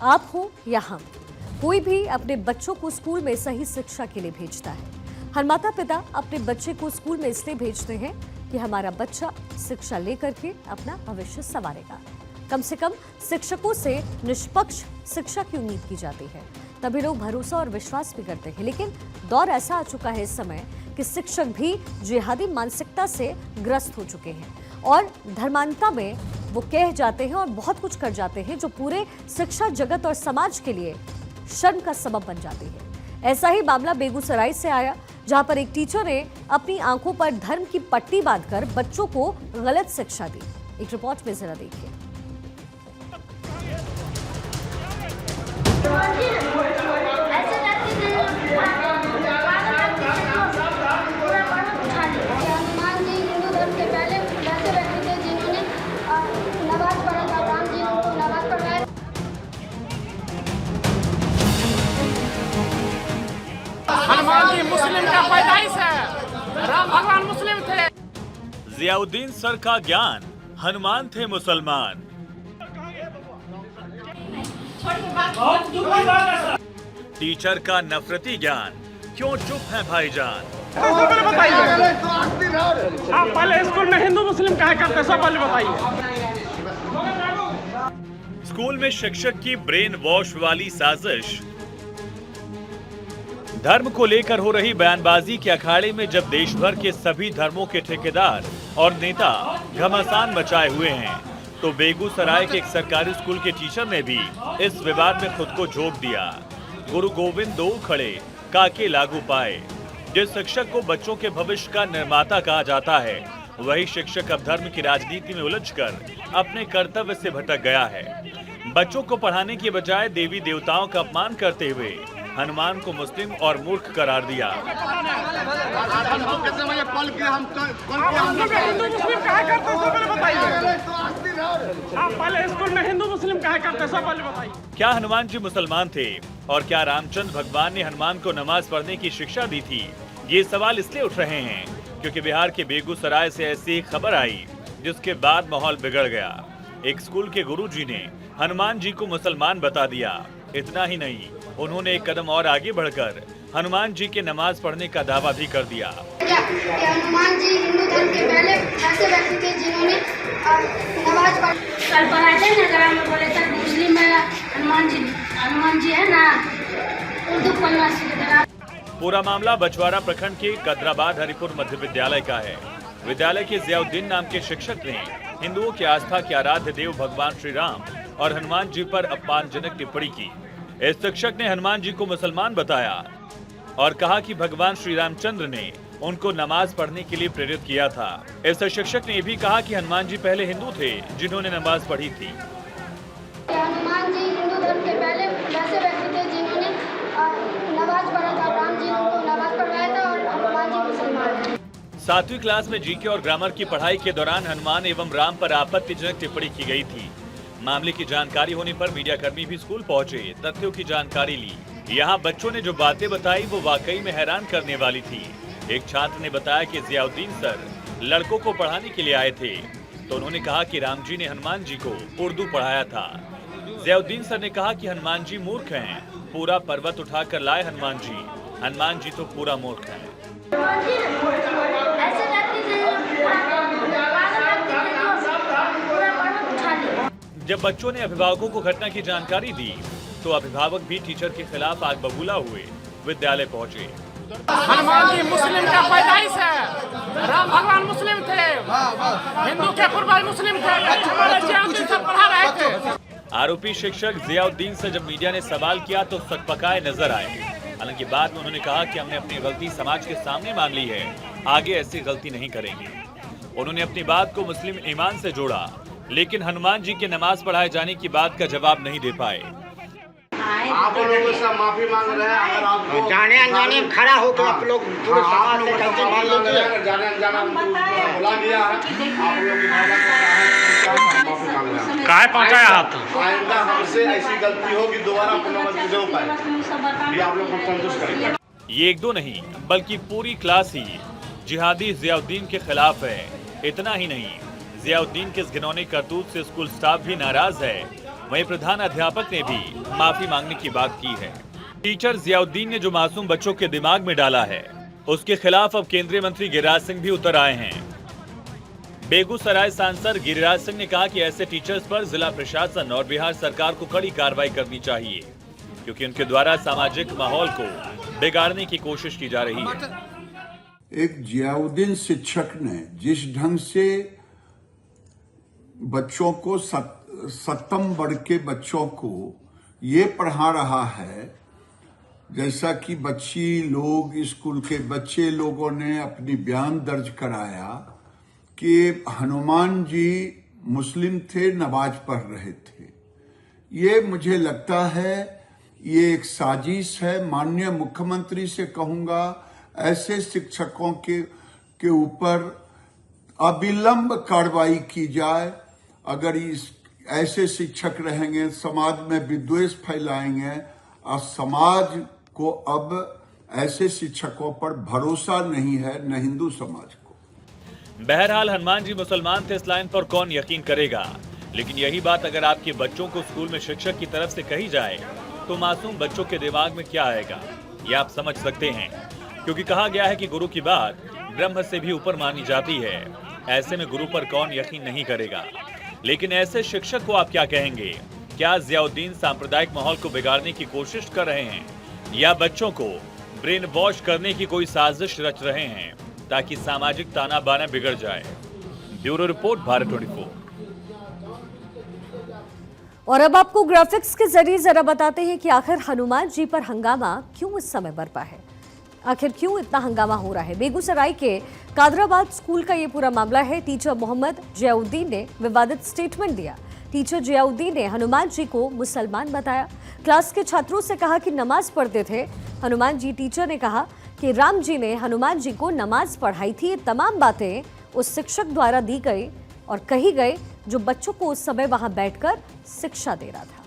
आप हो या हम, कोई भी अपने बच्चों को स्कूल में सही शिक्षा के लिए भेजता है। हर माता पिता अपने बच्चे को स्कूल में इसलिए भेजते हैं कि हमारा बच्चा शिक्षा लेकर के अपना भविष्य संवारेगा। कम से कम शिक्षकों से निष्पक्ष शिक्षा की उम्मीद की जाती है, तभी लोग भरोसा और विश्वास भी करते हैं। लेकिन दौर ऐसा आ चुका है इस समय कि शिक्षक भी जिहादी मानसिकता से ग्रस्त हो चुके हैं और धर्मांधता में वो कह जाते हैं और बहुत कुछ कर जाते हैं जो पूरे शिक्षा जगत और समाज के लिए शर्म का सबब बन जाती है। ऐसा ही मामला बेगूसराय से आया, जहां पर एक टीचर ने अपनी आंखों पर धर्म की पट्टी बांधकर बच्चों को गलत शिक्षा दी। एक रिपोर्ट में जरा देखिए। हनुमान जी मुस्लिम का पैदाइश है, राम भगवान मुस्लिम थे। जियाउद्दीन सर का ज्ञान, हनुमान थे मुसलमान। टीचर का नफरती ज्ञान, क्यों चुप है भाईजान। आप पहले स्कूल में हिंदू मुस्लिम कहा करते, सब पहले बताइए। स्कूल में शिक्षक की ब्रेन वॉश वाली साजिश। धर्म को लेकर हो रही बयानबाजी के अखाड़े में जब देश भर के सभी धर्मों के ठेकेदार और नेता घमासान मचाए हुए हैं, तो बेगूसराय के एक सरकारी स्कूल के टीचर ने भी इस विवाद में खुद को झोंक दिया। गुरु गोविंद दो खड़े काके लागू पाए। जिस शिक्षक को बच्चों के भविष्य का निर्माता कहा जाता है, वही शिक्षक अब धर्म की राजनीति में उलझकर अपने कर्तव्य से भटक गया है। बच्चों को पढ़ाने के बजाय देवी देवताओं का अपमान करते हुए हनुमान को मुस्लिम और मूर्ख करार दिया। आप पहले स्कूल में हिंदू मुस्लिम कहा करते, सब पहले बताइए। क्या हनुमान जी मुसलमान थे और क्या रामचंद्र भगवान ने हनुमान को नमाज पढ़ने की शिक्षा दी थी? ये सवाल इसलिए उठ रहे हैं क्योंकि बिहार के बेगूसराय से ऐसी एक खबर आई जिसके बाद माहौल बिगड़ गया। एक स्कूल के गुरुजी ने हनुमान जी को मुसलमान बता दिया। इतना ही नहीं, उन्होंने एक कदम और आगे बढ़कर हनुमान जी के नमाज पढ़ने का दावा भी कर दिया। हनुमान जी हिंदू धर्म के पहले ऐसे व्यक्ति थे जिन्होंने नमाज पढ़ाए थे ना। अगर हम बोले थे मुस्लिम में हनुमान जी है ना, उर्दू पढ़ना सीखे। पूरा मामला बछवाड़ा प्रखंड के कदराबाद हरिपुर मध्य विद्यालय का है। विद्यालय के जियाउद्दीन नाम के शिक्षक ने हिंदुओं की आस्था के आराध्य देव भगवान श्री राम और हनुमान जी पर अपमानजनक टिप्पणी की। इस शिक्षक ने हनुमान जी को मुसलमान बताया और कहा कि भगवान श्री रामचंद्र ने उनको नमाज पढ़ने के लिए प्रेरित किया था। इस शिक्षक ने यह भी कहा कि हनुमान जी पहले हिंदू थे जिन्होंने नमाज पढ़ी थी। हनुमान जी हिंदू धर्म के पहले ऐसे व्यक्ति थे जिन्होंने नमाज पढ़ा था। राम जी उनको नमाज पढ़ाया था और हनुमान जी मुसलमान थे। 7वीं क्लास में जीके और ग्रामर की पढ़ाई के दौरान हनुमान एवं राम पर आपत्तिजनक टिप्पणी की गई थी। मामले की जानकारी होने पर मीडियाकर्मी भी स्कूल पहुंचे, तथ्यों की जानकारी ली। यहाँ बच्चों ने जो बातें बताई वो वाकई में हैरान करने वाली थी। एक छात्र ने बताया कि जियाउद्दीन सर लड़कों को पढ़ाने के लिए आए थे, तो उन्होंने कहा कि राम जी ने हनुमान जी को उर्दू पढ़ाया था। जियाउद्दीन सर ने कहा कि हनुमान जी मूर्ख हैं, पूरा पर्वत उठाकर लाए हनुमान जी तो पूरा मूर्ख हैं। जब बच्चों ने अभिभावकों को घटना की जानकारी दी, तो अभिभावक भी टीचर के खिलाफ आग बबूला हुए विद्यालय पहुंचे। हनुमान जी मुस्लिम का पैदाइश है, राम भगवान मुस्लिम थे, हिंदू के पूर्वज मुस्लिम थे, हमारे जियाउद्दीन सर पढ़ा रहे थे। आरोपी शिक्षक जियाउद्दीन से जब मीडिया ने सवाल किया तो सकपकाए नजर आए। हालांकि बाद में उन्होंने कहा कि हमने अपनी गलती समाज के सामने मान ली है, आगे ऐसी गलती नहीं करेंगे। उन्होंने अपनी बात को मुस्लिम ईमान से जोड़ा, लेकिन हनुमान जी के नमाज पढ़ाए जाने की बात का जवाब नहीं दे पाए। आप लोगों से माफी मांग रहे हैं। अगर आप जाने अनजाने में खड़ा होकर आप लोग पूरे समाज से गलती मान लीजिए। जाने अनजाना बुला दिया है, आप लोग की भावना कर रहे हैं, माफी मांग रहे हैं। काहे पहुंचाया हाथ? आइंदा हमसे ऐसी गलती होगी दोबारा पुनरावृत्ति हो पाए, ये आप लोग को संतुष्ट करेंगे। ये एक दो नहीं बल्कि पूरी क्लास ही जिहादी जियाउद्दीन के खिलाफ है। इतना ही नहीं, जियाउद्दीन के इस घिनौने करतूत से स्कूल स्टाफ भी नाराज है। वहीं प्रधान अध्यापक ने भी माफी मांगने की बात की है। टीचर जियाउद्दीन ने जो मासूम बच्चों के दिमाग में डाला है, उसके खिलाफ अब केंद्रीय मंत्री गिरिराज सिंह भी उतर आए हैं। बेगूसराय सांसद गिरिराज सिंह ने कहा कि ऐसे टीचर्स पर जिला प्रशासन और बिहार सरकार को कड़ी कार्रवाई करनी चाहिए, क्योंकि उनके द्वारा सामाजिक माहौल को बिगाड़ने की कोशिश की जा रही है। एक जियाउद्दीन शिक्षक ने जिस ढंग से बच्चों को सप्तम वर्ग के बच्चों को ये पढ़ा रहा है, जैसा कि बच्ची लोग, स्कूल के बच्चे लोगों ने अपनी बयान दर्ज कराया कि हनुमान जी मुस्लिम थे, नमाज पढ़ रहे थे। ये मुझे लगता है ये एक साजिश है। माननीय मुख्यमंत्री से कहूंगा, ऐसे शिक्षकों के ऊपर अविलंब कार्रवाई की जाए। अगर ऐसे शिक्षक रहेंगे, समाज में विद्वेष फैलाएंगे और समाज को अब ऐसे शिक्षकों पर भरोसा नहीं है, न हिंदू समाज को। बहरहाल हनुमान जी मुसलमान थे, इस लाइन पर कौन यकीन करेगा। लेकिन यही बात अगर आपके बच्चों को स्कूल में शिक्षक की तरफ से कही जाए तो मासूम बच्चों के दिमाग में क्या आएगा, ये आप समझ सकते हैं। क्योंकि कहा गया है कि गुरु की बात ब्रह्म से भी ऊपर मानी जाती है। ऐसे में गुरु पर कौन यकीन नहीं करेगा। लेकिन ऐसे शिक्षक को आप क्या कहेंगे? क्या जियाउद्दीन सांप्रदायिक माहौल को बिगाड़ने की कोशिश कर रहे हैं, या बच्चों को ब्रेन वॉश करने की कोई साजिश रच रहे हैं ताकि सामाजिक ताना बाना बिगड़ जाए? Bureau report, Bharat 24। और अब आपको ग्राफिक्स के जरिए जरा बताते हैं कि आखिर हनुमान जी पर हंगामा क्यों इस समय बरपा है, आखिर क्यों इतना हंगामा हो रहा है। बेगूसराय के कादराबाद स्कूल का ये पूरा मामला है। टीचर मोहम्मद जियाउद्दीन ने विवादित स्टेटमेंट दिया। टीचर जियाउद्दीन ने हनुमान जी को मुसलमान बताया। क्लास के छात्रों से कहा कि नमाज पढ़ते थे हनुमान जी। टीचर ने कहा कि राम जी ने हनुमान जी को नमाज पढ़ाई थी। ये तमाम बातें उस शिक्षक द्वारा दी गई और कही गई जो बच्चों को उस समय वहां बैठकर शिक्षा दे रहा था।